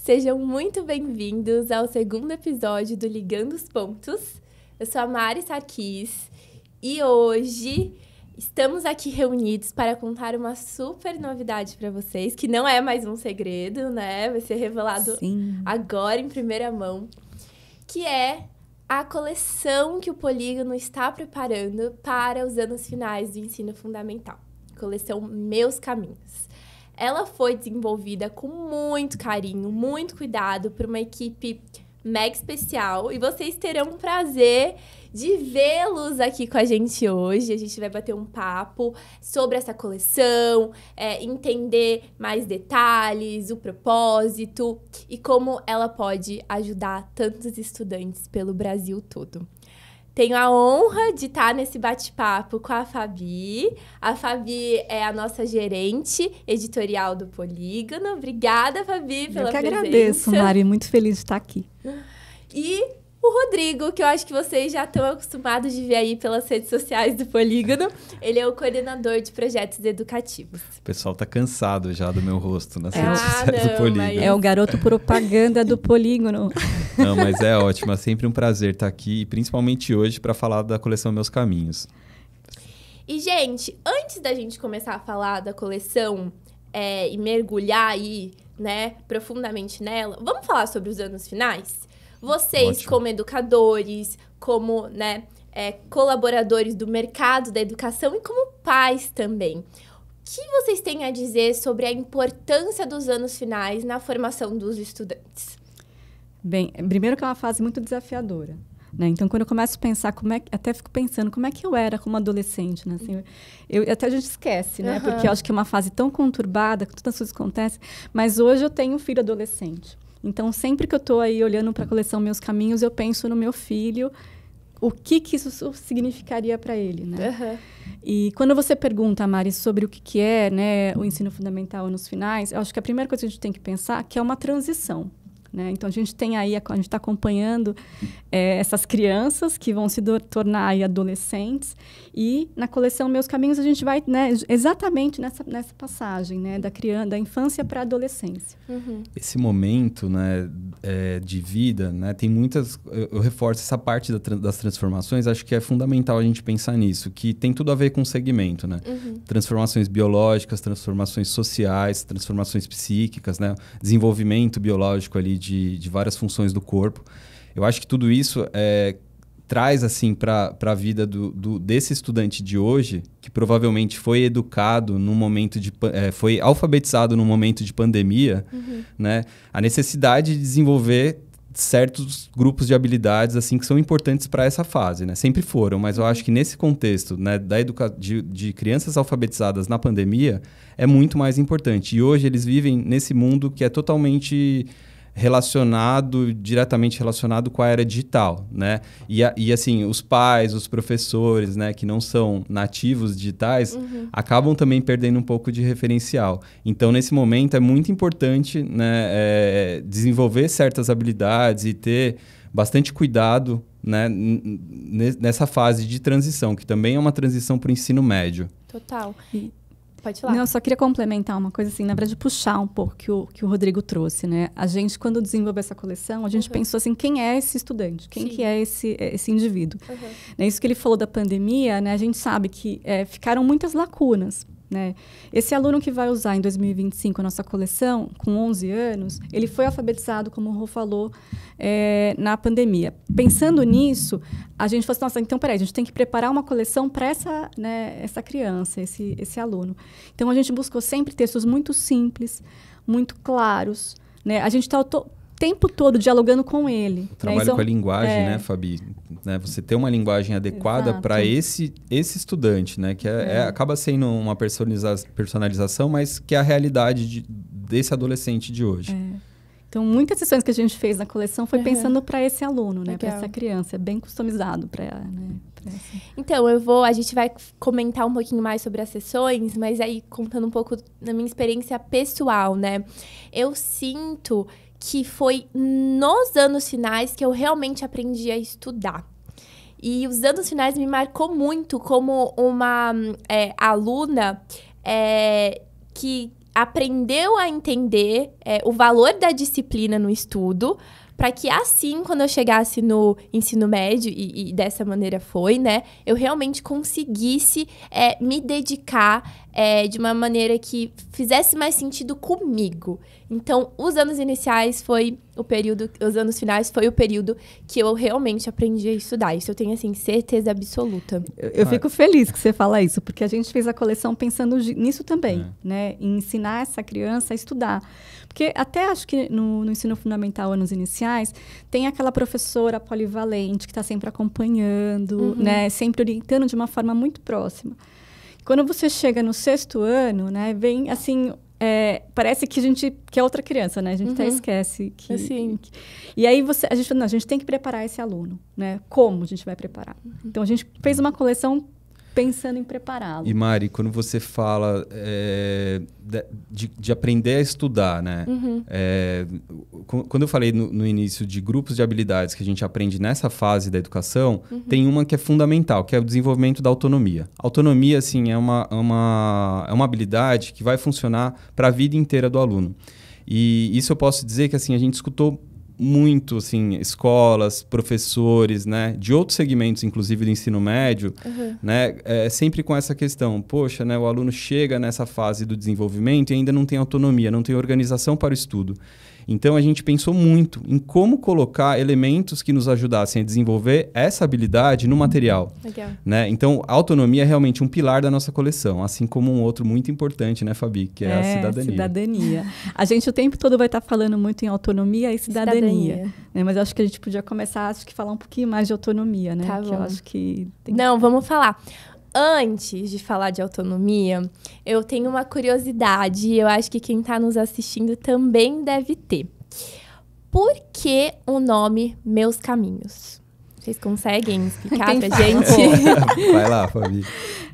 Sejam muito bem-vindos ao segundo episódio do Ligando os Pontos. Eu sou a Mari Sarkis e hoje estamos aqui reunidos para contar uma super novidade para vocês, que não é mais um segredo, né? Vai ser revelado agora em primeira mão, que é a coleção que o Polígono está preparando para os anos finais do ensino fundamental. Coleção Meus Caminhos. Ela foi desenvolvida com muito carinho, muito cuidado por uma equipe mega especial e vocês terão o prazer de vê-los aqui com a gente hoje. A gente vai bater um papo sobre essa coleção, entender mais detalhes, o propósito e como ela pode ajudar tantos estudantes pelo Brasil todo. Tenho a honra de estar nesse bate-papo com a Fabi. A Fabi é a nossa gerente editorial do Polígono. Obrigada, Fabi, pela presença. Eu que agradeço, Mari. Muito feliz de estar aqui. E o Rodrigo, que eu acho que vocês já estão acostumados de ver aí pelas redes sociais do Polígono. Ele é o coordenador de projetos educativos. O pessoal tá cansado já do meu rosto nas redes sociais do Polígono. Mas... É o garoto propaganda do Polígono. Não, mas é ótimo. É sempre um prazer estar aqui, principalmente hoje, para falar da coleção Meus Caminhos. E, gente, antes da gente começar a falar da coleção e mergulhar aí, né, profundamente nela, vamos falar sobre os anos finais? Vocês, ótimo, como educadores, como, né, colaboradores do mercado da educação e como pais também. O que vocês têm a dizer sobre a importância dos anos finais na formação dos estudantes? Bem, primeiro que é uma fase muito desafiadora, né? Então, quando eu começo a pensar, até fico pensando como é que eu era como adolescente, né? Assim, até a gente esquece, né? Porque eu acho que é uma fase tão conturbada, que tantas coisas acontecem, mas hoje eu tenho um filho adolescente. Então, sempre que eu estou aí olhando para a coleção Meus Caminhos, eu penso no meu filho, o que isso significaria para ele, né? E quando você pergunta, Mari, sobre o que é, né, o ensino fundamental nos finais, eu acho que a primeira coisa que a gente tem que pensar é que é uma transição, né? Então, a gente tem aí, a gente está acompanhando essas crianças que vão se tornar aí adolescentes e na coleção Meus Caminhos a gente vai, né, exatamente nessa passagem, né, da infância para a adolescência. Esse momento, né, de vida, né, tem muitas... Eu reforço essa parte das transformações, acho que é fundamental a gente pensar nisso, que tem tudo a ver com o segmento, né? Transformações biológicas, transformações sociais, transformações psíquicas, né? Desenvolvimento biológico ali de várias funções do corpo. Eu acho que tudo isso traz assim para a vida desse estudante de hoje, que provavelmente foi educado num momento foi alfabetizado num momento de pandemia, né? A necessidade de desenvolver certos grupos de habilidades assim que são importantes para essa fase, né? Sempre foram, mas eu acho que nesse contexto, né, de crianças alfabetizadas na pandemia é muito mais importante. E hoje eles vivem nesse mundo que é totalmente diretamente relacionado com a era digital, né? E assim, os pais, os professores, né, que não são nativos digitais, acabam também perdendo um pouco de referencial. Então, nesse momento, é muito importante, né, desenvolver certas habilidades e ter bastante cuidado, né, nessa fase de transição, que também é uma transição para o ensino médio. Total. Pode falar. Não, eu só queria complementar uma coisa assim, na verdade, puxar um pouco que o Rodrigo trouxe, né? A gente, quando desenvolveu essa coleção, a gente pensou assim, quem é esse estudante? Quem que é esse indivíduo? Né? Isso que ele falou da pandemia, né? A gente sabe que ficaram muitas lacunas, né? Esse aluno que vai usar em 2025 a nossa coleção, com 11 anos, ele foi alfabetizado, como o Rô falou, na pandemia. Pensando nisso, a gente falou assim, nossa, então, peraí, a gente tem que preparar uma coleção para essa criança, esse aluno. Então, a gente buscou sempre textos muito simples, muito claros, né? A gente está o tempo todo dialogando com ele. O trabalho com a linguagem, né, Fabi? Né, você ter uma linguagem adequada para esse estudante, né? Que acaba sendo uma personalização, mas que é a realidade desse adolescente de hoje. Então, muitas sessões que a gente fez na coleção foi pensando para esse aluno, né? Para essa criança. É bem customizado para... Então, a gente vai comentar um pouquinho mais sobre as sessões, mas aí contando um pouco da minha experiência pessoal, né? Eu sinto que foi nos anos finais que eu realmente aprendi a estudar. E os anos finais me marcou muito como uma aluna que aprendeu a entender o valor da disciplina no estudo, para que assim, quando eu chegasse no ensino médio, e dessa maneira foi, né? Eu realmente conseguisse me dedicar de uma maneira que fizesse mais sentido comigo. Então, os anos iniciais foi o período, os anos finais foi o período que eu realmente aprendi a estudar. Isso eu tenho, assim, certeza absoluta. Eu fico feliz que você fala isso, porque a gente fez a coleção pensando nisso também, né? Em ensinar essa criança a estudar. Porque até acho que no ensino fundamental, anos iniciais, tem aquela professora polivalente que está sempre acompanhando, né? Sempre orientando de uma forma muito próxima. Quando você chega no 6º ano, né? Vem, assim... parece que que é outra criança, né? A gente até esquece que... Assim. E aí a gente tem que preparar esse aluno, né? Como a gente vai preparar? Então, a gente fez uma coleção pensando em prepará-lo. E Mari, quando você fala de aprender a estudar, né? Quando eu falei no início de grupos de habilidades que a gente aprende nessa fase da educação, tem uma que é fundamental, que é o desenvolvimento da autonomia. Autonomia, assim, é uma habilidade que vai funcionar para a vida inteira do aluno. E isso eu posso dizer que, assim, a gente escutou muito, assim, escolas, professores, né, de outros segmentos, inclusive do ensino médio, né, sempre com essa questão, poxa, né, o aluno chega nessa fase do desenvolvimento e ainda não tem autonomia, não tem organização para o estudo. Então, a gente pensou muito em como colocar elementos que nos ajudassem a desenvolver essa habilidade no material. Legal. Né? Então, a autonomia é realmente um pilar da nossa coleção, assim como um outro muito importante, né, Fabi? Que é a cidadania. Cidadania. A gente o tempo todo vai estar falando muito em autonomia e cidadania. Né? Mas eu acho que a gente podia começar a falar um pouquinho mais de autonomia, né? Tá que bom. eu acho que Não, vamos falar. Antes de falar de autonomia, eu tenho uma curiosidade e eu acho que quem está nos assistindo também deve ter. Por que o nome Meus Caminhos? Vocês conseguem explicar pra gente? Vai lá, Fabi.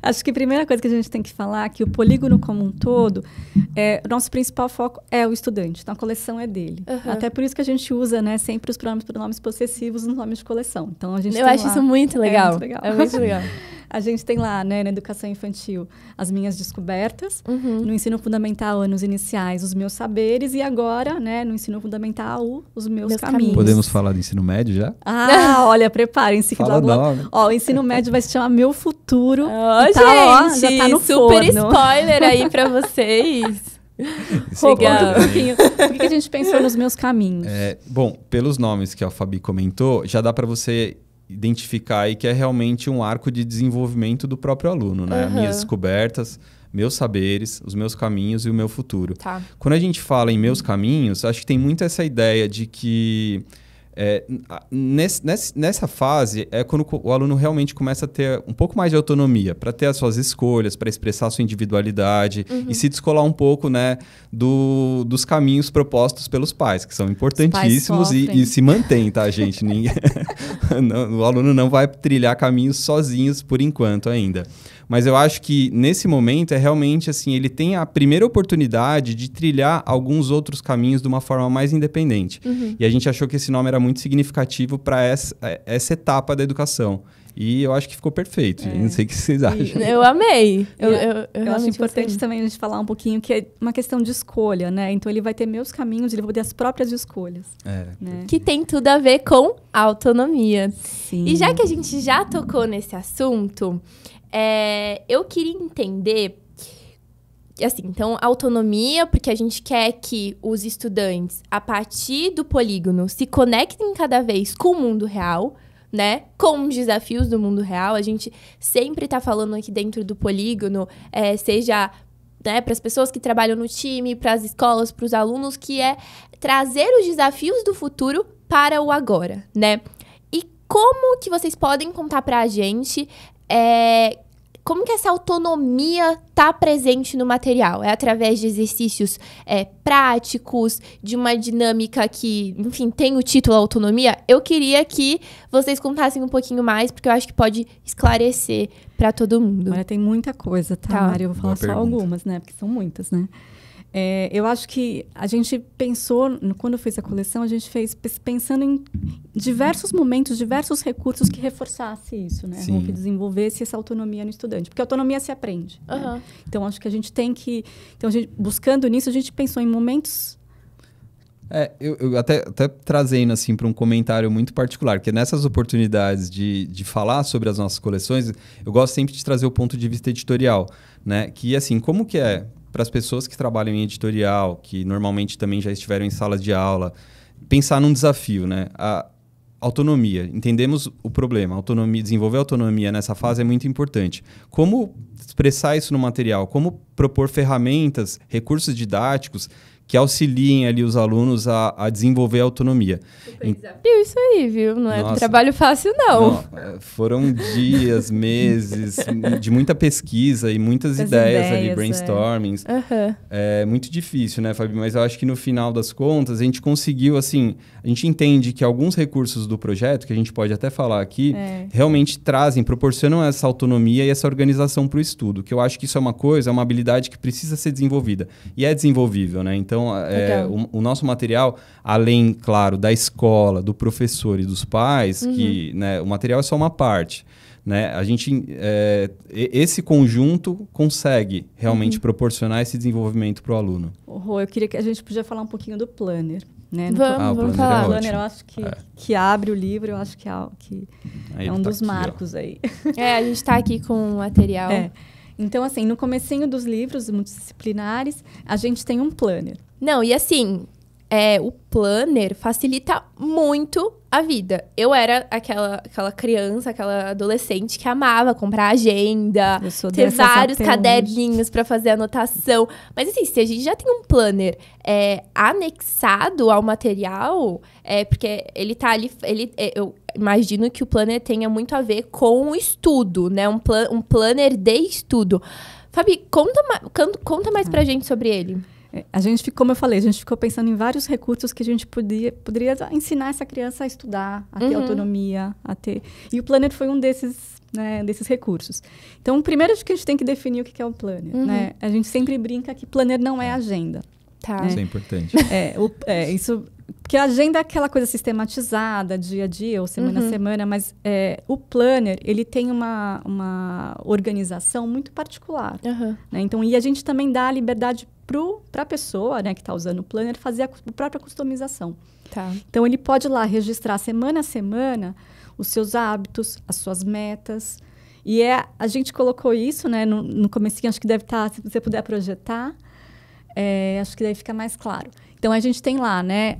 Acho que a primeira coisa que a gente tem que falar é que o polígono como um todo, o nosso principal foco é o estudante. Então, a coleção é dele. Até por isso que a gente usa, né, sempre os pronomes possessivos nos nomes de coleção. Então, a gente Eu acho isso muito legal. muito legal. É muito legal. A gente tem lá, né, na educação infantil, as minhas descobertas. No ensino fundamental, anos iniciais, os meus saberes. E agora, né, no ensino fundamental, os meus caminhos. Podemos falar do ensino médio já? Ah, olha, preparem-se. Fala nome. Ó, o ensino médio vai se chamar Meu Futuro. Gente, já tá no super forno. spoiler aí pra vocês. Legal. Um pouquinho. Por que a gente pensou nos meus caminhos? Bom, pelos nomes que a Fabi comentou, já dá para você identificar aí que é realmente um arco de desenvolvimento do próprio aluno, né? Minhas descobertas, meus saberes, os meus caminhos e o meu futuro. Tá. Quando a gente fala em meus caminhos, acho que tem muito essa ideia de que nessa fase é quando o aluno realmente começa a ter um pouco mais de autonomia para ter as suas escolhas, para expressar a sua individualidade e se descolar um pouco, né, dos caminhos propostos pelos pais, que são importantíssimos e se mantém, tá, gente? O aluno não vai trilhar caminhos sozinhos por enquanto ainda. Mas eu acho que, nesse momento, é realmente assim, ele tem a primeira oportunidade de trilhar alguns outros caminhos de uma forma mais independente. E a gente achou que esse nome era muito significativo para essa etapa da educação. E eu acho que ficou perfeito. Não sei o que vocês acham. Eu amei. Eu acho importante também a gente falar um pouquinho que é uma questão de escolha, né? Então, ele vai ter meus caminhos, ele vai ter as próprias escolhas. Né? Que tem tudo a ver com autonomia. Sim. E já que a gente já tocou nesse assunto... eu queria entender, assim, então, autonomia, porque a gente quer que os estudantes, a partir do polígono, se conectem cada vez com o mundo real, né? Com os desafios do mundo real. A gente sempre está falando aqui dentro do polígono, seja, né, para as pessoas que trabalham no time, para as escolas, para os alunos, que é trazer os desafios do futuro para o agora, né? E como que vocês podem contar para a gente... como que essa autonomia está presente no material? É através de exercícios práticos, de uma dinâmica que, enfim, tem o título autonomia? Eu queria que vocês contassem um pouquinho mais, porque eu acho que pode esclarecer para todo mundo. Olha, tem muita coisa, tá, Mari? Eu vou falar só algumas, né? Porque são muitas, né? Eu acho que a gente pensou, quando fez a coleção, a gente fez pensando em diversos momentos, diversos recursos que reforçasse isso, né? Que desenvolvesse essa autonomia no estudante. Porque a autonomia se aprende. Né? Então, acho que a gente tem que... Então, buscando nisso, a gente pensou em momentos... Eu até trazendo assim para um comentário muito particular, que nessas oportunidades de falar sobre as nossas coleções, eu gosto sempre de trazer o ponto de vista editorial, né? Que assim, como que é para as pessoas que trabalham em editorial, que normalmente também já estiveram em salas de aula, pensar num desafio, né? A autonomia, entendemos o problema, autonomia, desenvolver autonomia nessa fase é muito importante. Como expressar isso no material? Como propor ferramentas, recursos didáticos que auxiliem ali os alunos a desenvolver a autonomia. Desafio isso aí, viu? Não é um trabalho fácil, não. Foram dias, meses, de muita pesquisa e muitas ideias ali, brainstormings. É muito difícil, né, Fabi? Mas eu acho que no final das contas, a gente conseguiu, assim... A gente entende que alguns recursos do projeto, que a gente pode até falar aqui, realmente proporcionam essa autonomia e essa organização para o estudo. Que eu acho que isso é uma habilidade que precisa ser desenvolvida. E é desenvolvível, né? Então, o nosso material, além, claro, da escola, do professor e dos pais, que, né, o material é só uma parte, né? A gente, esse conjunto consegue realmente proporcionar esse desenvolvimento para o aluno. Eu queria que a gente podia falar um pouquinho do planner. Né? Vamos falar. O planner, eu acho que abre o livro, eu acho que é um dos marcos aí. A gente está aqui com o material. Então, assim, no comecinho dos livros multidisciplinares, a gente tem um planner. Não, e assim, o planner facilita muito a vida. Eu era aquela criança, aquela adolescente que amava comprar agenda, ter vários caderninhos para fazer anotação. Mas assim, se a gente já tem um planner anexado ao material, porque ele tá ali... eu imagino que o planner tenha muito a ver com o estudo, né? Um planner de estudo. Fabi, conta mais pra gente sobre ele. A gente, como eu falei, a gente ficou pensando em vários recursos que a gente poderia ensinar essa criança a estudar, a ter autonomia, E o planner foi um desses, né, desses recursos. Então, primeiro acho que a gente tem que definir o que é o planner, né? A gente sempre brinca que planner não é agenda. Tá. Né? Isso é importante. Isso... Porque a agenda é aquela coisa sistematizada, dia a dia ou semana a semana, mas o planner, ele tem uma organização muito particular. Né? Então, e a gente também dá a liberdade para a pessoa, né, que está usando o planner fazer a própria customização. Tá. Então, ele pode ir lá registrar semana a semana os seus hábitos, as suas metas. E a gente colocou isso, né, no comecinho, acho que deve estar, se você puder projetar, acho que daí fica mais claro. Então, a gente tem lá, né,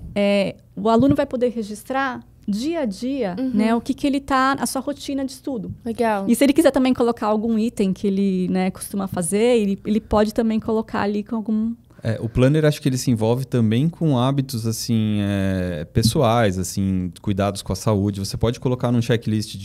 o aluno vai poder registrar dia a dia, né, o que ele está, a sua rotina de estudo. Legal. E se ele quiser também colocar algum item que ele, né, costuma fazer, ele pode também colocar ali com algum... O planner, acho que ele se envolve também com hábitos, assim, pessoais, assim, cuidados com a saúde. Você pode colocar num checklist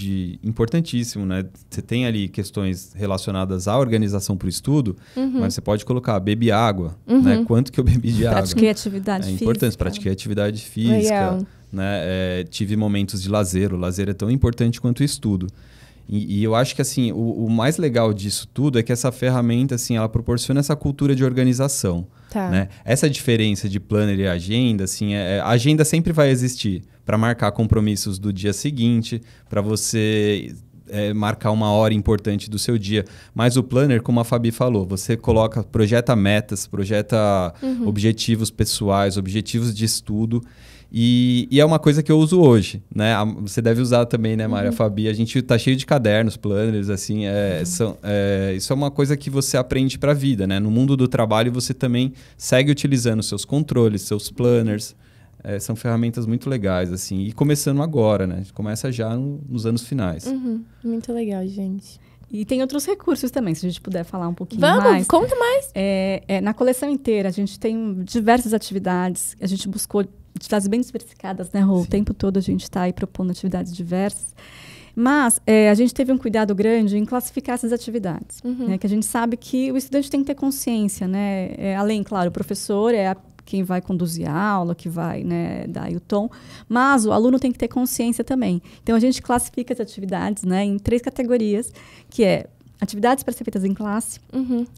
importantíssimo, né? Você tem ali questões relacionadas à organização para o estudo, mas você pode colocar, bebi água, né? Quanto que eu bebi de água? Pratiquei atividade física. É importante, pratiquei atividade física. Legal. Né? Tive momentos de lazer. O lazer é tão importante quanto o estudo. E eu acho que assim, o mais legal disso tudo é que essa ferramenta, assim, ela proporciona essa cultura de organização. Tá. Né? Essa diferença de planner e agenda, assim, a agenda sempre vai existir para marcar compromissos do dia seguinte, para você marcar uma hora importante do seu dia. Mas o planner, como a Fabi falou, você projeta metas, projeta objetivos pessoais, objetivos de estudo. E é uma coisa que eu uso hoje, né? Você deve usar também, né, Maria? Fabi, a gente tá cheio de cadernos, planners, assim, isso é uma coisa que você aprende para a vida, né? No mundo do trabalho, você também segue utilizando seus controles, seus planners. São ferramentas muito legais, assim. E começando agora, né? Começa já nos anos finais. Muito legal, gente. E tem outros recursos também, se a gente puder falar um pouquinho mais. Vamos, conta mais. Na coleção inteira, a gente tem diversas atividades. A gente buscou atividades bem diversificadas, né, Rô? O tempo todo a gente está aí propondo atividades diversas. Mas a gente teve um cuidado grande em classificar essas atividades. Né, que a gente sabe que o estudante tem que ter consciência, né? Além, claro, o professor quem vai conduzir a aula, que vai, né, dar o tom, mas o aluno tem que ter consciência também. Então, a gente classifica as atividades, né, em 3 categorias, que é atividades para ser feitas em classe,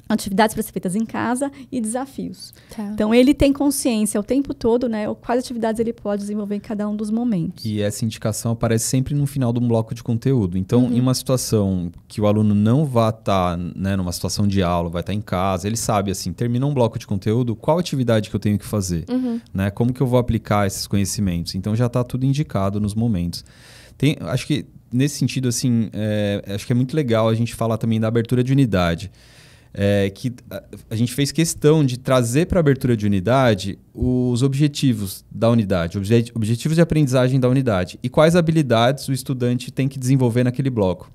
atividades para ser feitas em casa e desafios. Tá. Então, ele tem consciência o tempo todo, né, quais atividades ele pode desenvolver em cada um dos momentos. E essa indicação aparece sempre no final de um bloco de conteúdo. Então, em uma situação que o aluno não vai estar, né, numa situação de aula, vai estar em casa, ele sabe, assim, terminou um bloco de conteúdo, qual atividade que eu tenho que fazer? Né? Como que eu vou aplicar esses conhecimentos? Então, já está tudo indicado nos momentos. Acho que, nesse sentido, assim, acho que é muito legal a gente falar também da abertura de unidade. Que a gente fez questão de trazer para a abertura de unidade os objetivos da unidade, objetivos de aprendizagem da unidade e quais habilidades o estudante tem que desenvolver naquele bloco.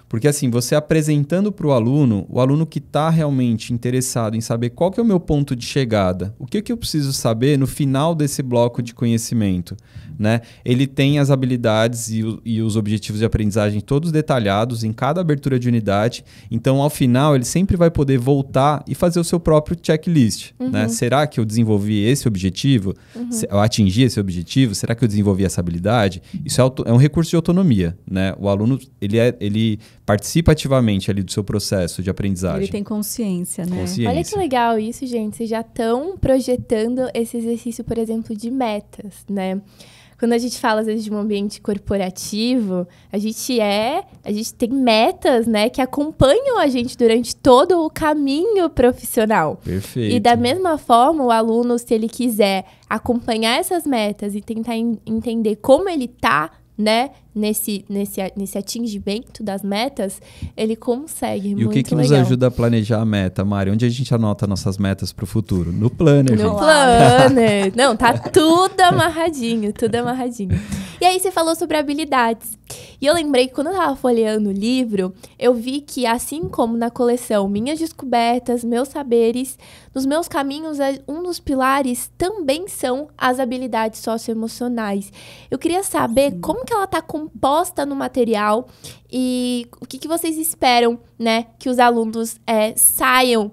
Porque assim, você apresentando para o aluno que está realmente interessado em saber qual que é o meu ponto de chegada, o que eu preciso saber no final desse bloco de conhecimento, né? Ele tem as habilidades e os objetivos de aprendizagem todos detalhados em cada abertura de unidade. Então, ao final, ele sempre vai poder voltar e fazer o seu próprio checklist, né? Será que eu desenvolvi esse objetivo? Eu atingi esse objetivo? Será que eu desenvolvi essa habilidade? Isso é um recurso de autonomia, né? O aluno, ele participa ativamente ali do seu processo de aprendizagem. Ele tem consciência, né? Olha que legal isso, gente. Vocês já estão projetando esse exercício, por exemplo, de metas, né? Quando a gente fala, às vezes, de um ambiente corporativo, a gente tem metas, né, que acompanham a gente durante todo o caminho profissional. Perfeito. E da mesma forma, o aluno, se ele quiser acompanhar essas metas e tentar entender como ele está, né, nesse atingimento das metas, ele consegue. E o que nos ajuda a planejar a meta, Mari? Onde a gente anota nossas metas para o futuro? No planner, No planner. Não, tá tudo amarradinho, tudo amarradinho. E aí você falou sobre habilidades. E eu lembrei que quando eu tava folheando o livro, eu vi que, assim como na coleção Minhas Descobertas, Meus Saberes, nos meus caminhos, um dos pilares também são as habilidades socioemocionais. Eu queria saber como que ela tá composta no material e o que vocês esperam, né, que os alunos saiam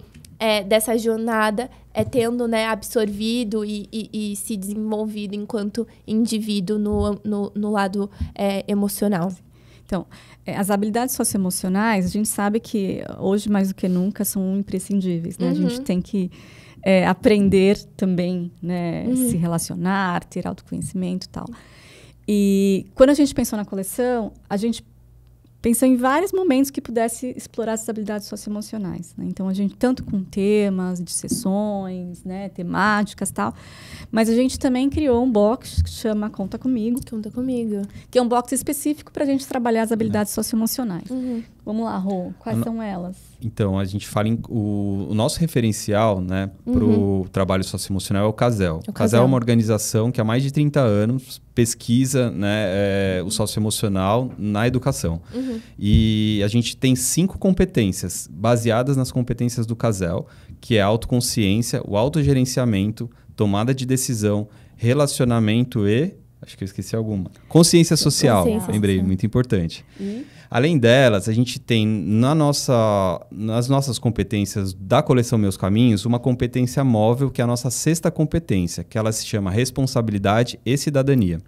dessa jornada, tendo, né, absorvido e se desenvolvido enquanto indivíduo no lado emocional. Então, as habilidades socioemocionais, a gente sabe que hoje mais do que nunca são imprescindíveis, né? A gente tem que aprender também, né, se relacionar, ter autoconhecimento e tal. E quando a gente pensou na coleção, a gente pensou em vários momentos que pudesse explorar essas habilidades socioemocionais, né? Então, a gente, tanto com temas de sessões, né, temáticas e tal, mas a gente também criou um box que chama Conta Comigo. Conta Comigo. Que é um box específico para a gente trabalhar as habilidades socioemocionais. Vamos lá, Rô, quais são elas? Então, a gente fala o nosso referencial, né, para o trabalho socioemocional é o CASEL. O CASEL é uma organização que há mais de 30 anos pesquisa, né, o socioemocional na educação. E a gente tem 5 competências baseadas nas competências do CASEL, que é a autoconsciência, o autogerenciamento, tomada de decisão, relacionamento e... Acho que eu esqueci alguma. Consciência social, lembrei, muito importante. Além delas, a gente tem nas nossas competências da coleção Meus Caminhos, uma competência móvel, que é a nossa 6ª competência, que ela se chama Responsabilidade e Cidadania.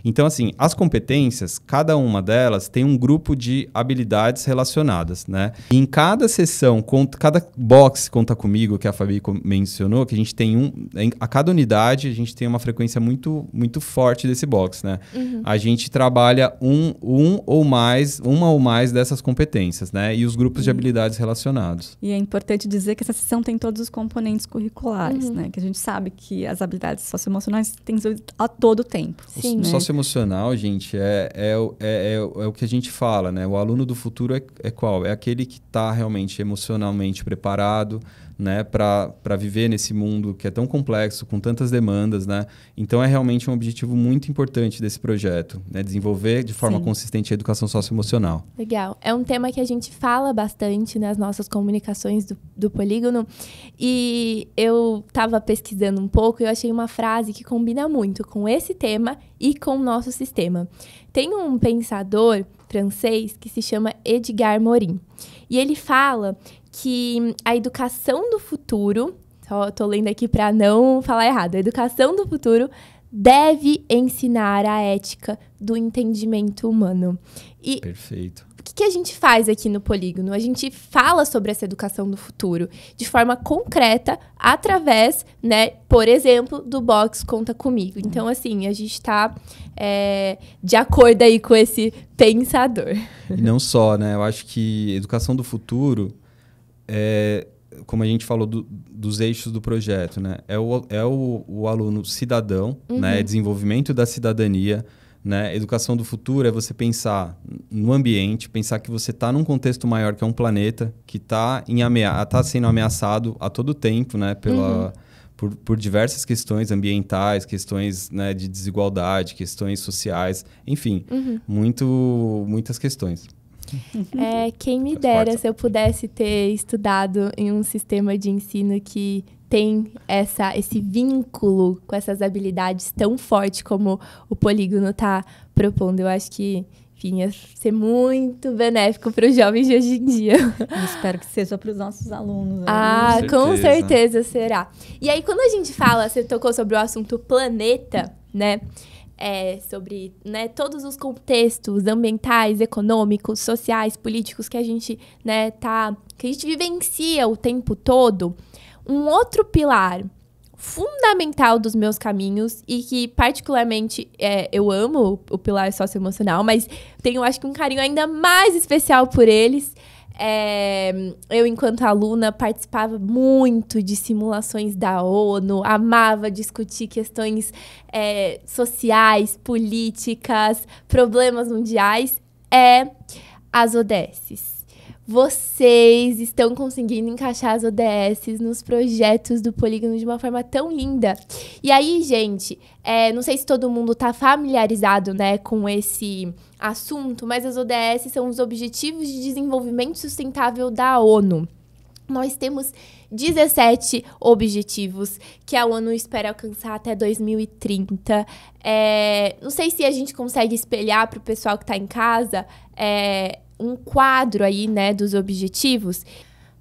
Então, assim, as competências, cada uma delas tem um grupo de habilidades relacionadas, né? E em cada sessão, cada box Conta Comigo, que a Fabi mencionou, que a gente tem a cada unidade, a gente tem uma frequência muito, muito forte desse box, né? A gente trabalha uma ou mais dessas competências, né? E os grupos de habilidades relacionados. E é importante dizer que essa sessão tem todos os componentes curriculares, né? Que a gente sabe que as habilidades socioemocionais têm a todo tempo. Sim, né? Socioemocional, gente, é o que a gente fala, né? O aluno do futuro é qual? É aquele que está realmente emocionalmente preparado, né, para viver nesse mundo que é tão complexo, com tantas demandas, né? Então, é realmente um objetivo muito importante desse projeto, né? Desenvolver de forma consistente a educação socioemocional. Legal. É um tema que a gente fala bastante nas nossas comunicações do Polígono. E eu estava pesquisando um pouco e eu achei uma frase que combina muito com esse tema e com o nosso sistema. Tem um pensador francês que se chama Edgar Morin. E ele fala que a educação do futuro, só estou lendo aqui para não falar errado, a educação do futuro deve ensinar a ética do entendimento humano. E perfeito. que a gente faz aqui no Polígono? A gente fala sobre essa educação do futuro de forma concreta através, né, por exemplo, do Box Conta Comigo. Então, assim, a gente está de acordo aí com esse pensador. E não só, né? Eu acho que educação do futuro como a gente falou dos eixos do projeto, né? É o aluno cidadão, né? Desenvolvimento da cidadania, né? Educação do futuro é você pensar no ambiente, pensar que você está num contexto maior, que é um planeta, que está sendo ameaçado a todo tempo, né? Por diversas questões ambientais, questões, né, de desigualdade, questões sociais, enfim, muitas questões. Quem me dera se eu pudesse ter estudado em um sistema de ensino que tem esse vínculo com essas habilidades tão forte como o Polígono está propondo. Eu acho que, enfim, ia ser muito benéfico para os jovens de hoje em dia. Eu espero que seja para os nossos alunos. Com certeza será. E aí, quando a gente fala, você tocou sobre o assunto planeta, né? Sobre, né, todos os contextos ambientais, econômicos, sociais, políticos que a gente, né, que a gente vivencia o tempo todo. Um outro pilar fundamental dos meus caminhos e que particularmente eu amo o pilar socioemocional, mas tenho, acho que, um carinho ainda mais especial por eles. Eu, enquanto aluna, participava muito de simulações da ONU, amava discutir questões sociais, políticas, problemas mundiais, as ODSs. Vocês estão conseguindo encaixar as ODSs nos projetos do Polígono de uma forma tão linda. E aí, gente, não sei se todo mundo está familiarizado, né, com esse assunto, mas as ODS são os Objetivos de Desenvolvimento Sustentável da ONU. Nós temos 17 objetivos que a ONU espera alcançar até 2030. Não sei se a gente consegue espelhar para o pessoal que está em casa um quadro aí, né, dos objetivos.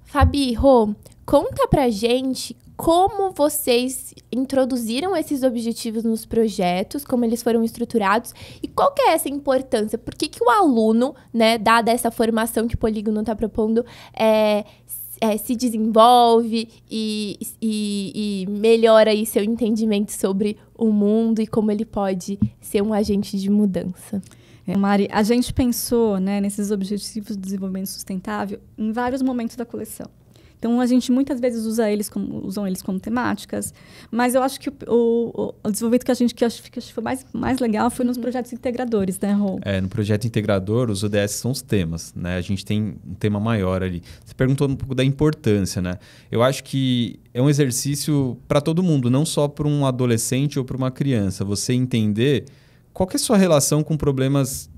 Fabi, Rô, conta pra gente como vocês introduziram esses objetivos nos projetos, como eles foram estruturados e qual que é essa importância? Por que o aluno, né, dada essa formação que o Polígono está propondo, se desenvolve e melhora aí seu entendimento sobre o mundo e como ele pode ser um agente de mudança? Mari, a gente pensou, né, nesses objetivos de desenvolvimento sustentável em vários momentos da coleção. Então, a gente muitas vezes usam eles como temáticas, mas eu acho que o desenvolvimento que acho que foi mais legal foi nos projetos integradores, né, Rô? No projeto integrador, os ODS são os temas, né? A gente tem um tema maior ali. Você perguntou um pouco da importância, né? Eu acho que é um exercício para todo mundo, não só para um adolescente ou para uma criança. Você entender qual que é a sua relação com problemas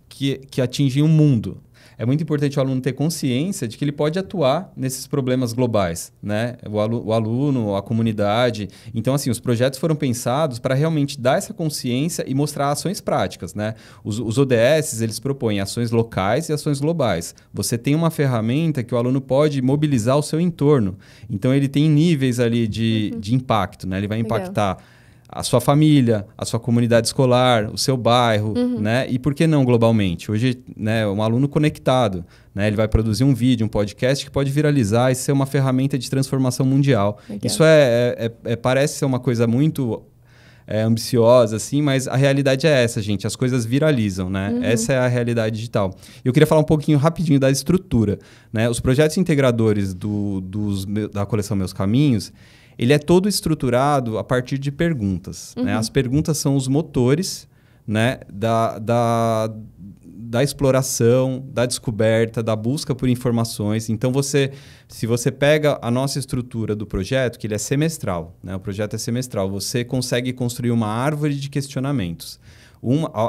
que atingem o mundo. É muito importante o aluno ter consciência de que ele pode atuar nesses problemas globais, né? O aluno, a comunidade. Então, assim, os projetos foram pensados para realmente dar essa consciência e mostrar ações práticas, né? Os ODS, eles propõem ações locais e ações globais. Você tem uma ferramenta que o aluno pode mobilizar o seu entorno. Então, ele tem níveis ali de impacto, né? Ele vai impactar a sua família, a sua comunidade escolar, o seu bairro, né? E por que não globalmente? Hoje, né, um aluno conectado, né? Ele vai produzir um vídeo, um podcast que pode viralizar e ser uma ferramenta de transformação mundial. Legal. Isso parece ser uma coisa muito ambiciosa, assim, mas a realidade é essa, gente. As coisas viralizam, né? Essa é a realidade digital. Eu queria falar um pouquinho rapidinho da estrutura, né? Os projetos integradores da coleção Meus Caminhos, ele é todo estruturado a partir de perguntas. Né? As perguntas são os motores, né, da exploração, da descoberta, da busca por informações. Então, se você pega a nossa estrutura do projeto, que ele é semestral, né? O projeto é semestral, você consegue construir uma árvore de questionamentos.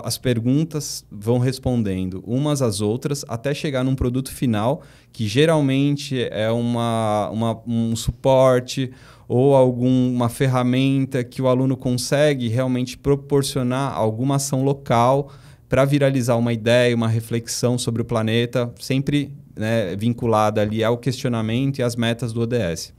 As perguntas vão respondendo umas às outras até chegar num produto final que geralmente é um suporte ou alguma ferramenta que o aluno consegue realmente proporcionar alguma ação local para viralizar uma ideia, uma reflexão sobre o planeta, sempre, né, vinculada ali ao questionamento e às metas do ODS.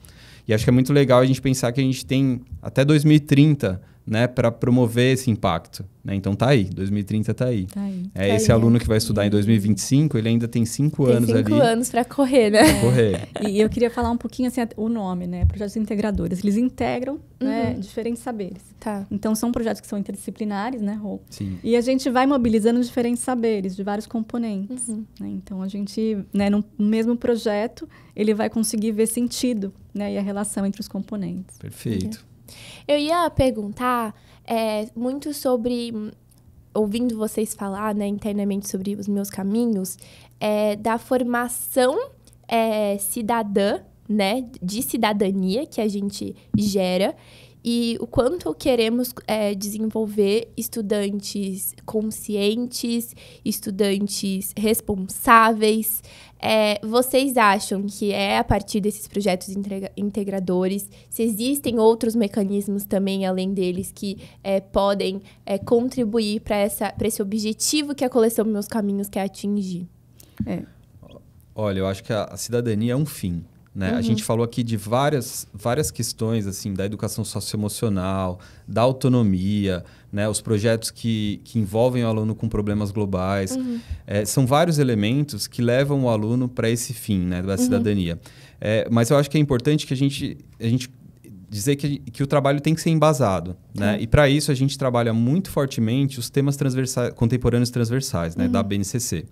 E acho que é muito legal a gente pensar que a gente tem até 2030, né, para promover esse impacto, né? Então tá aí, 2030 tá aí. Tá aí. Esse aluno que vai estudar em 2025, ele ainda tem 5 anos ali. 5 anos para correr, né? Pra correr. E eu queria falar um pouquinho assim, o nome, né? Projetos integradores. Eles integram né, diferentes saberes. Tá. Então são projetos que são interdisciplinares, né, Rô? Sim. E a gente vai mobilizando diferentes saberes de vários componentes. Né? Então a gente, né, no mesmo projeto, ele vai conseguir ver sentido, né, e a relação entre os componentes. Perfeito. Eu ia perguntar muito sobre, ouvindo vocês falar, né, internamente sobre os meus caminhos, da formação cidadã, né, de cidadania que a gente gera e o quanto queremos desenvolver estudantes conscientes, estudantes responsáveis. Vocês acham que a partir desses projetos integradores, se existem outros mecanismos também, além deles, que podem contribuir para esse objetivo que a coleção Meus Caminhos quer atingir? Olha, eu acho que a cidadania é um fim. Né? A gente falou aqui de várias questões assim, da educação socioemocional, da autonomia, né? Os projetos que envolvem o aluno com problemas globais. São vários elementos que levam o aluno para esse fim, né, da cidadania. Mas eu acho que é importante que a gente dizer que o trabalho tem que ser embasado. Né? E para isso a gente trabalha muito fortemente os temas contemporâneos transversais, né, da BNCC.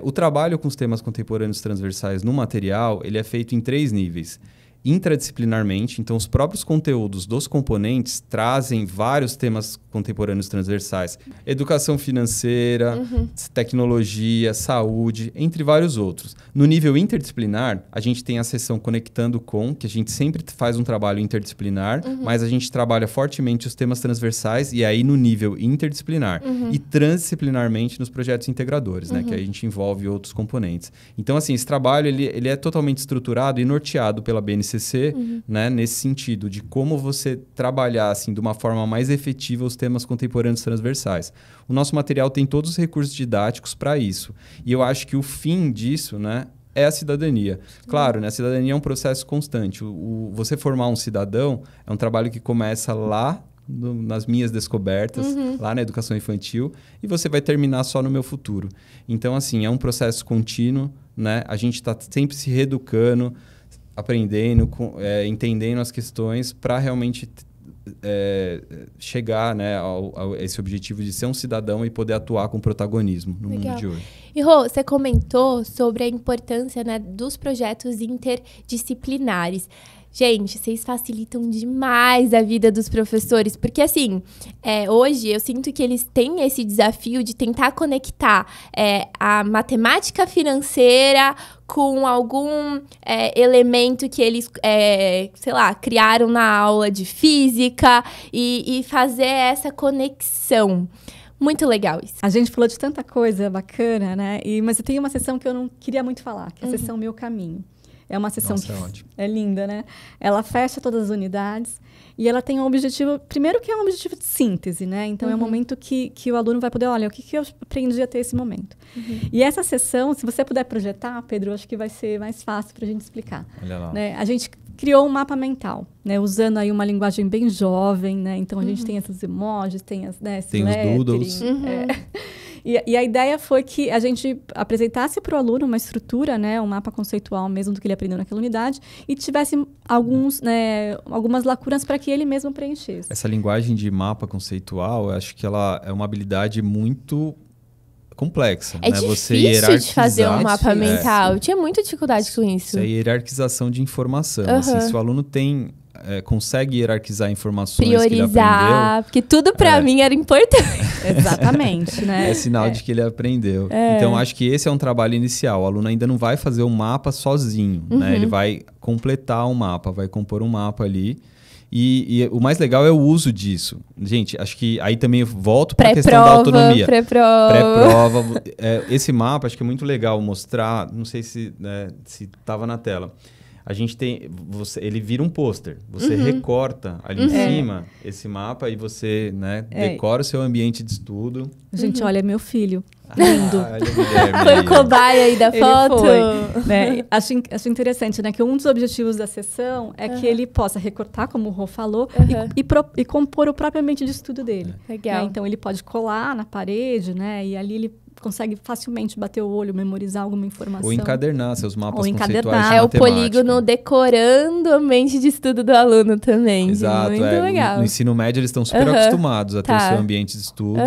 O trabalho com os temas contemporâneos transversais no material, ele é feito em 3 níveis. Intradisciplinarmente, então os próprios conteúdos dos componentes trazem vários temas contemporâneos transversais. Educação financeira, tecnologia, saúde, entre vários outros. No nível interdisciplinar, a gente tem a seção Conectando Com, que a gente sempre faz um trabalho interdisciplinar, mas a gente trabalha fortemente os temas transversais e aí no nível interdisciplinar. E transdisciplinarmente nos projetos integradores, né, que aí a gente envolve outros componentes. Então, assim, esse trabalho ele é totalmente estruturado e norteado pela BNCC, né, nesse sentido de como você trabalhar assim, de uma forma mais efetiva os temas contemporâneos transversais. O nosso material tem todos os recursos didáticos para isso. E eu acho que o fim disso, né, é a cidadania. Claro, né, a cidadania é um processo constante. Você formar um cidadão é um trabalho que começa lá nas minhas descobertas, lá na educação infantil, e você vai terminar só no meu futuro. Então, assim, é um processo contínuo, né? A gente está sempre se reeducando, aprendendo, entendendo as questões para realmente chegar, né, a esse objetivo de ser um cidadão e poder atuar com protagonismo no mundo de hoje. E Rô, você comentou sobre a importância, né, dos projetos interdisciplinares. Gente, vocês facilitam demais a vida dos professores, porque assim, hoje eu sinto que eles têm esse desafio de tentar conectar a matemática financeira com algum elemento que eles, sei lá, criaram na aula de física e fazer essa conexão. Muito legal isso. A gente falou de tanta coisa bacana, né? Mas eu tenho uma sessão que eu não queria muito falar, que é a sessão Meu Caminho. É uma sessão que é linda, né? Ela fecha todas as unidades e ela tem um objetivo, primeiro que é um objetivo de síntese, né? Então é um momento que o aluno vai poder, olha, o que eu aprendi até esse momento. E essa sessão, se você puder projetar, Pedro, acho que vai ser mais fácil para a gente explicar. Olha lá. Né? A gente criou um mapa mental, né? Usando aí uma linguagem bem jovem, né? Então a gente tem esses emojis, tem as, né, tem os doodles. E a ideia foi que a gente apresentasse para o aluno uma estrutura, né, um mapa conceitual mesmo do que ele aprendeu naquela unidade e tivesse algumas lacunas para que ele mesmo preenchesse. Essa linguagem de mapa conceitual, eu acho que ela é uma habilidade muito complexa. É né? difícil Você hierarquizar, de fazer um mapa mental. Eu tinha muita dificuldade com isso. Isso é hierarquização de informação. Assim, se o aluno consegue hierarquizar informações que ele aprendeu... Priorizar, porque tudo para mim era importante. Exatamente, né? É sinal de que ele aprendeu. Então, acho que esse é um trabalho inicial. O aluno ainda não vai fazer um mapa sozinho, né? Ele vai completar um mapa, vai compor um mapa ali. E o mais legal é o uso disso. Gente, acho que aí também eu volto para a questão da autonomia. Pré-prova. Esse mapa, acho que é muito legal mostrar. Não sei se estava na tela. a gente tem... ele vira um pôster. Você recorta ali em cima esse mapa e você, né, decora o seu ambiente de estudo. Gente, olha, meu filho. Lindo. Foi o cobaia aí da foto. Foi, né? Acho interessante, né? Que um dos objetivos da sessão é que ele possa recortar, como o Rô falou, e compor o próprio ambiente de estudo dele. Legal. Né? Então, ele pode colar na parede, né? E ali ele consegue facilmente bater o olho, memorizar alguma informação. Ou encadernar seus mapas conceituais de matemática. O polígono decorando o ambiente de estudo do aluno também. Exato. Muito legal. No ensino médio, eles estão super acostumados a ter o seu ambiente de estudo,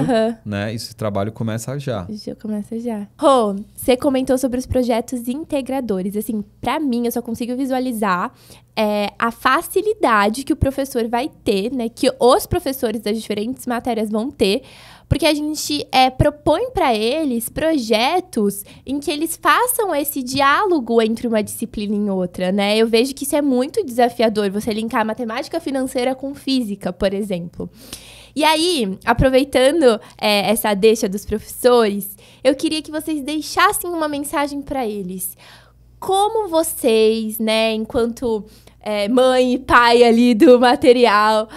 né? E esse trabalho começa já. Já começa já. Rô, você comentou sobre os projetos integradores. Assim, pra mim, eu só consigo visualizar a facilidade que o professor vai ter, né? Que os professores das diferentes matérias vão ter, porque a gente propõe para eles projetos em que eles façam esse diálogo entre uma disciplina e outra, né? Eu vejo que isso é muito desafiador, você linkar matemática financeira com física, por exemplo. E aí, aproveitando essa deixa dos professores, eu queria que vocês deixassem uma mensagem para eles. Como vocês, né, enquanto mãe e pai ali do material,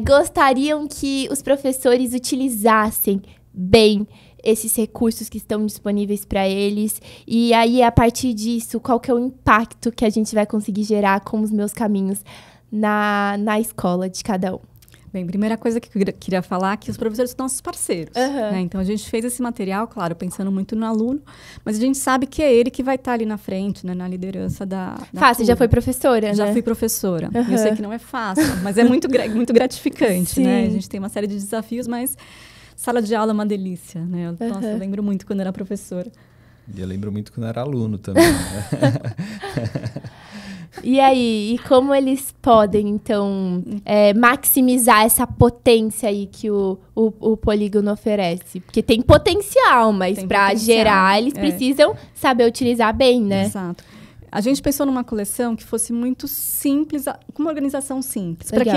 gostariam que os professores utilizassem bem esses recursos que estão disponíveis para eles? E aí, a partir disso, qual que é o impacto que a gente vai conseguir gerar com os meus caminhos na escola de cada um? Bem, primeira coisa que eu queria falar é que os professores são nossos parceiros. Né? Então, a gente fez esse material, claro, pensando muito no aluno, mas a gente sabe que é ele que vai estar ali na frente, né, na liderança da Você já foi professora, Já fui professora. Eu sei que não é fácil, mas é muito gratificante, né? A gente tem uma série de desafios, mas sala de aula é uma delícia, né? Nossa, eu lembro muito quando era professora. E eu lembro muito quando era aluno também. E aí, e como eles podem, então, maximizar essa potência aí que o polígono oferece? Porque tem potencial, mas para gerar, eles precisam saber utilizar bem, né? Exato. A gente pensou numa coleção que fosse muito simples, com uma organização simples, para que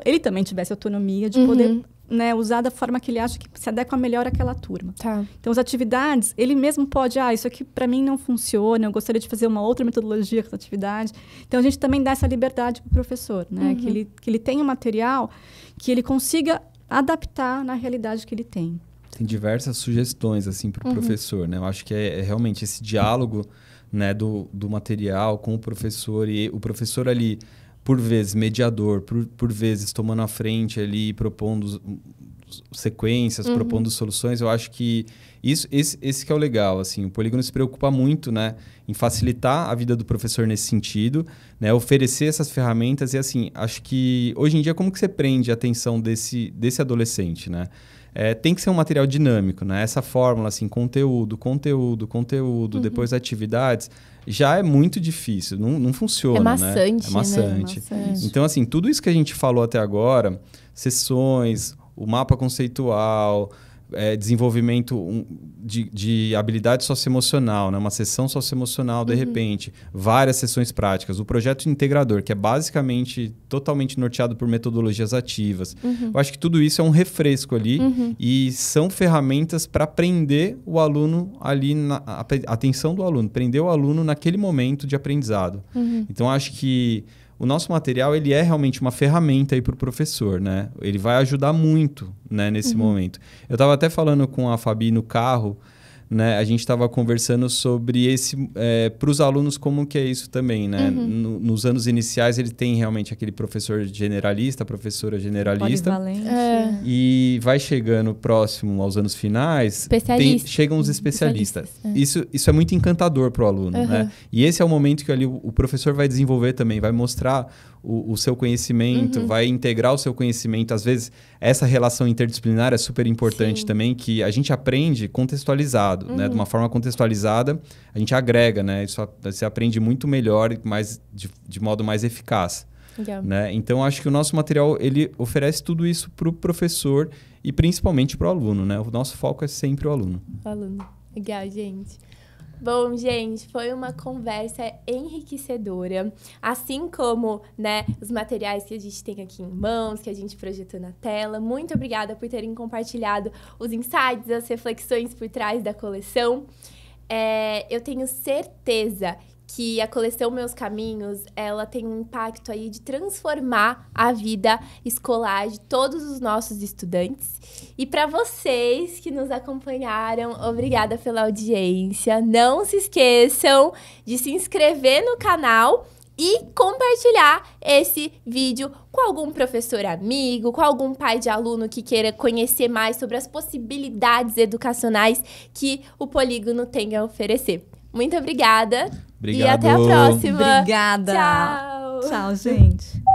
ele também tivesse autonomia de poder, né, usar da forma que ele acha que se adequa melhor àquela turma. Tá. Então, as atividades, ele mesmo pode, isso aqui para mim não funciona, eu gostaria de fazer uma outra metodologia com essa atividade. Então, a gente também dá essa liberdade para o professor, né? Que ele tenha um material que ele consiga adaptar na realidade que ele tem. Tem diversas sugestões, assim, para o professor, né? Eu acho que é realmente esse diálogo, né, do material com o professor, e o professor ali, por vezes, mediador, por vezes, tomando a frente ali, propondo sequências, propondo soluções. Eu acho que esse que é o legal, assim, o Polígono se preocupa muito, né, em facilitar a vida do professor nesse sentido, né, oferecer essas ferramentas. E, assim, acho que, hoje em dia, como que você prende a atenção desse adolescente, né? Tem que ser um material dinâmico, né? Essa fórmula, assim, conteúdo, depois atividades, já é muito difícil, não funciona, é maçante, né? É maçante. Né? Maçante. Então, assim, tudo isso que a gente falou até agora, sessões, o mapa conceitual, desenvolvimento de habilidade socioemocional, né? Uma sessão socioemocional, de repente, várias sessões práticas, o projeto integrador, que é basicamente totalmente norteado por metodologias ativas. Eu acho que tudo isso é um refresco ali e são ferramentas para prender o aluno ali, a atenção do aluno, prender o aluno naquele momento de aprendizado. Então, acho que o nosso material, ele é realmente uma ferramenta aí para o professor, né? Ele vai ajudar muito, né, nesse momento. Eu estava até falando com a Fabi no carro, né? A gente estava conversando sobre esse... para os alunos, como que é isso também, né? Nos anos iniciais, ele tem realmente aquele professor generalista, professora generalista. Polivalente. E vai chegando próximo aos anos finais, chegam os especialistas. Isso é muito encantador para o aluno, né? E esse é o momento que ali o professor vai desenvolver também, vai mostrar o seu conhecimento, vai integrar o seu conhecimento. Às vezes, essa relação interdisciplinar é super importante também, que a gente aprende contextualizado, né? De uma forma contextualizada, a gente agrega, né? Isso você aprende muito melhor e de modo mais eficaz. Né? Então, acho que o nosso material, ele oferece tudo isso para o professor e principalmente para o aluno, né? O nosso foco é sempre o aluno. Legal, gente. Bom, gente, foi uma conversa enriquecedora. Assim como, né, os materiais que a gente tem aqui em mãos, que a gente projetou na tela. Muito obrigada por terem compartilhado os insights, as reflexões por trás da coleção. Eu tenho certeza que a coleção Meus Caminhos, ela tem um impacto aí de transformar a vida escolar de todos os nossos estudantes. E para vocês que nos acompanharam, obrigada pela audiência. Não se esqueçam de se inscrever no canal e compartilhar esse vídeo com algum professor amigo, com algum pai de aluno que queira conhecer mais sobre as possibilidades educacionais que o Polígono tem a oferecer. Muito obrigada. Obrigado. E até a próxima. Obrigada. Tchau. Tchau, gente.